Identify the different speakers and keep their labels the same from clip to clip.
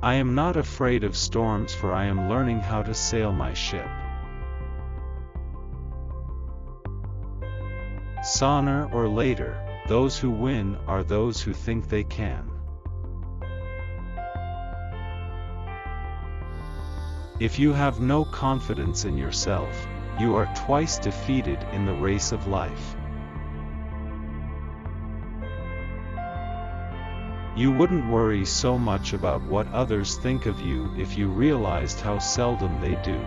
Speaker 1: I am not afraid of storms, for I am learning how to sail my ship. Sooner or later, those who win are those who think they can. If you have no confidence in yourself, you are twice defeated in the race of life. You wouldn't worry so much about what others think of you if you realized how seldom they do.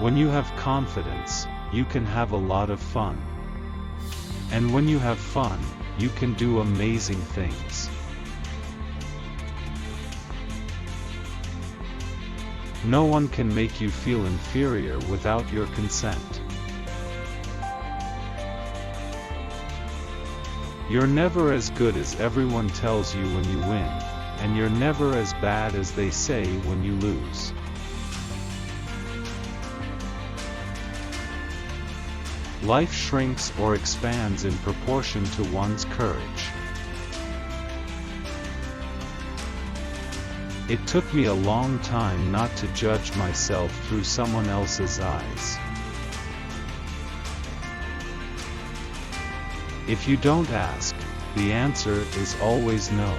Speaker 1: When you have confidence, you can have a lot of fun. And when you have fun, you can do amazing things. No one can make you feel inferior without your consent. You're never as good as everyone tells you when you win, and you're never as bad as they say when you lose. Life shrinks or expands in proportion to one's courage. It took me a long time not to judge myself through someone else's eyes. If you don't ask, the answer is always no.